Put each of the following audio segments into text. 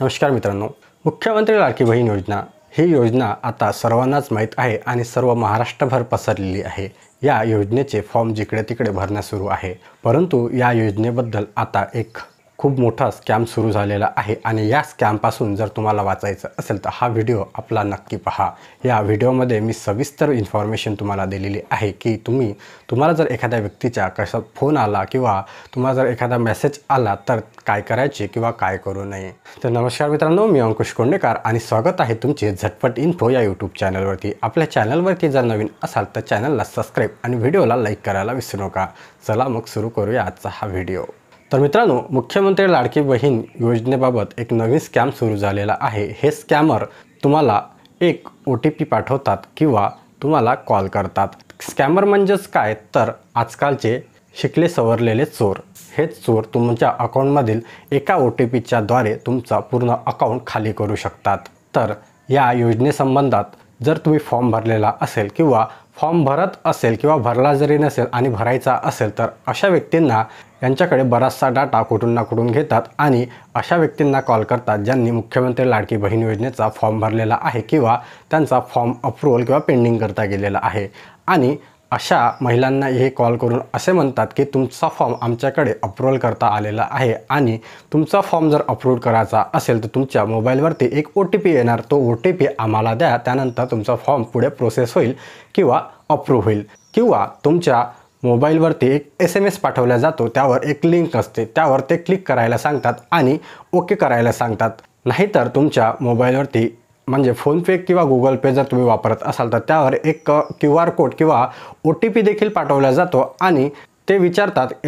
नमस्कार मित्रांनो, मुख्यमंत्री लाडकी बहीण योजना ही योजना आता सर्वांनाच माहीत आहे आणि सर्व महाराष्ट्रभर पसरलेली आहे। या योजनेचे फॉर्म जिकडे तिकडे भरणे सुरू आहे, परंतु या योजनेबद्दल आता एक खूप मोठा स्कॅम सुरू झालेला आहे आणि या स्कॅमपासून जर तुम्हाला वाचायचं असेल तर हा व्हिडिओ आपला नक्की पहा। या व्हिडिओमध्ये मी सविस्तर इन्फॉर्मेशन तुम्हाला दिलेली आहे की तुम्हाला जर एखाद्या व्यक्तीचा कसा फोन आला किंवा तुम्हाला जर एखादा मेसेज आला तर काय करायचे किंवा काय करू नये। तर नमस्कार मित्रांनो, मी अंकुश कोंडेकर आणि स्वागत आहे तुमचे झटपट इन्फो या यूट्यूब चॅनलवरती। आपल्या चॅनलवरती जर नवीन असाल तर चॅनलला सबस्क्राईब आणि व्हिडिओला लाईक करायला विसरू नका। चला मग सुरू करूया आजचा हा व्हिडिओ। तर मित्रांनो, मुख्यमंत्री लाडकी बहीण योजनेबाबत एक नवीन स्कॅम सुरू झालेला आहे। हे स्कॅमर तुम्हाला एक OTP पाठवतात किंवा तुम्हाला कॉल करतात। स्कॅमर म्हणजेच काय तर आजकालचे शिकले सवरलेले चोर। हेच चोर तुमच्या अकाउंटमधील एका OTPच्या द्वारे तुमचा पूर्ण अकाउंट खाली करू शकतात। तर या योजनेसंबंधात जर तुम्ही फॉर्म भरलेला असेल किंवा फॉर्म भरत असेल किंवा भरला जरी नसेल आणि भरायचा असेल तर अशा व्यक्तींना यांच्याकडे बराचसा डाटा कुठून ना कुठून घेतात आणि अशा व्यक्तींना कॉल करतात ज्यांनी मुख्यमंत्री लाडकी बहीण योजनेचा फॉर्म भरलेला आहे किंवा त्यांचा फॉर्म अप्रूव्हल किंवा पेंडिंग करता गेलेला आहे। आणि अशा महिलांना हे कॉल करून असे म्हणतात की तुमचा फॉर्म आमच्याकडे अप्रूव्हल करता आलेला आहे आणि तुमचा फॉर्म जर अप्रूव्ह करायचा असेल तर तुमच्या मोबाईलवरती एक OTP येणार, तो OTP आम्हाला द्या, त्यानंतर तुमचा फॉर्म पुढे प्रोसेस होईल किंवा अप्रूव्ह होईल। किंवा तुमच्या मोबाईलवरती एक SMS पाठवला जातो, त्यावर एक लिंक असते, त्यावर ते क्लिक करायला सांगतात आणि ओके करायला सांगतात। नाहीतर तुमच्या मोबाईलवरती म्हणजे फोनपे किंवा गुगल पे जर तुम्ही वापरत असाल तर त्यावर एक QR कोड किंवा OTP देखील पाठवला जातो आणि ते विचारतात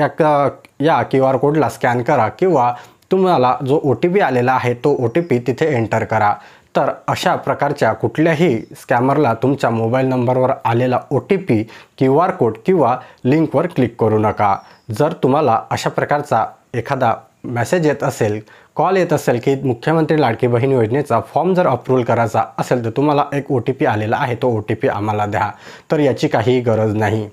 या QR कोडला स्कॅन करा किंवा तुम्हाला जो OTP आलेला आहे तो OTP तिथे एंटर करा। तर अशा प्रकारच्या कुठल्याही स्कॅमरला तुमच्या मोबाईल नंबरवर आलेला OTP, QR कोड किंवा लिंकवर क्लिक करू नका। जर तुम्हाला अशा प्रकारचा एखादा मेसेज येत असेल, कॉल येत असेल की मुख्यमंत्री लाडकी बहीण योजनेचा फॉर्म जर अप्रूव्ह करायचा असेल तर तुम्हाला एक OTP आलेला आहे, तो OTP आम्हाला द्या, तर याची काही गरज नाही।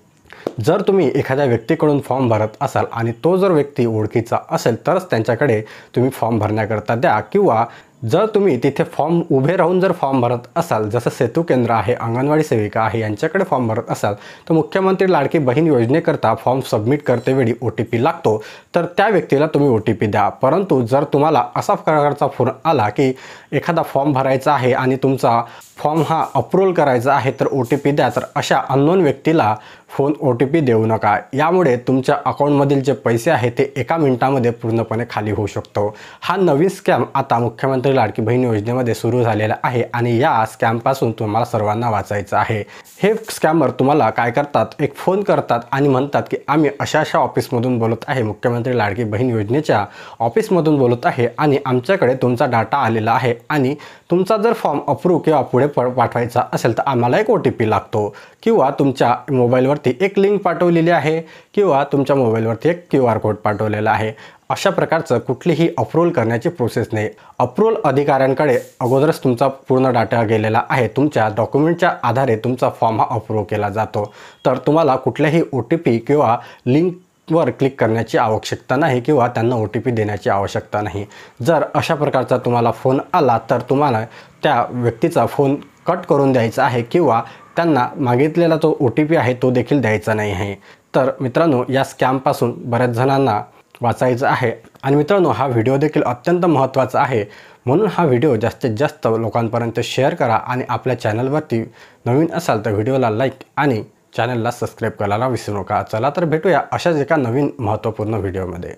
जर तुम्ही एखाद्या व्यक्तीकडून फॉर्म भरत असाल आणि तो जर व्यक्ती ओळखीचा असेल तरच त्यांच्याकडे तुम्ही फॉर्म भरण्याकरता द्या। किंवा जर तुम्ही तिथे फॉर्म उभे राहून जर फॉर्म भरत असाल, जसं सेतू केंद्र आहे, अंगणवाडी सेविका आहे, यांच्याकडे फॉर्म भरत असाल तर मुख्यमंत्री लाडकी बहीण योजनेकरता फॉर्म सबमिट करतेवेळी OTP लागतो, तर त्या व्यक्तीला तुम्ही OTP द्या। परंतु जर तुम्हाला असा प्रकारचा फोन आला की एखादा फॉर्म भरायचा आहे आणि तुमचा फॉर्म हा अप्रूव्ह करायचा आहे तर OTP द्या, तर अशा अननोन व्यक्तीला फोन OTP देऊ नका। यामुळे तुमच्या अकाउंटमधील जे पैसे आहेत ते एका मिनिटामध्ये पूर्णपणे खाली होऊ शकतो। हा नवीन स्कॅम आता मुख्यमंत्री लाडकी बहीण योजनेमध्ये सुरू झालेला आहे आणि या स्कॅमपासून तुम्हाला सर्वांना वाचायचं आहे। हे स्कॅमर तुम्हाला काय करतात, एक फोन करतात आणि म्हणतात की आम्ही अशा ऑफिसमधून बोलत आहे, मुख्यमंत्री लाडकी बहीण योजनेच्या ऑफिसमधून बोलत आहे आणि आमच्याकडे तुमचा डाटा आलेला आहे आणि तुमचा जर फॉर्म अप्रूव्ह किंवा पुढे पाठवायचा असेल तर आम्हाला एक OTP लागतो किंवा तुमच्या मोबाईलवरती एक लिंक पाठवलेली आहे किंवा तुमच्या मोबाईलवरती एक QR कोड पाठवलेला आहे। अशा प्रकारचं कुठलीही अप्रूव्हल करण्याची प्रोसेस नाही। अप्रूव्हल अधिकाऱ्यांकडे अगोदरच तुमचा पूर्ण डाटा गेलेला आहे, तुमच्या डॉक्युमेंटच्या आधारे तुमचा फॉर्म हा अप्रूव्ह केला जातो। तर तुम्हाला कुठल्याही OTP किंवा लिंकवर क्लिक करण्याची आवश्यकता नाही किंवा त्यांना OTP देण्याची आवश्यकता नाही। जर अशा प्रकारचा तुम्हाला फोन आला तर तुम्हाला त्या व्यक्तीचा फोन कट करून द्यायचा आहे किंवा त्यांना मागितलेला जो OTP आहे तो देखील द्यायचा नाही आहे। तर मित्रांनो, या स्कॅमपासून बऱ्याच जणांना वाचायचं आहे आणि मित्रांनो, हा व्हिडिओ देखील अत्यंत महत्त्वाचा आहे, म्हणून हा व्हिडिओ जास्तीत जास्त लोकांपर्यंत शेअर करा आणि आपल्या चॅनलवरती नवीन असाल तर व्हिडिओला लाईक आणि चॅनलला सबस्क्राईब करायला विसरू नका। चला तर भेटूया अशाच एका नवीन महत्त्वपूर्ण व्हिडिओमध्ये।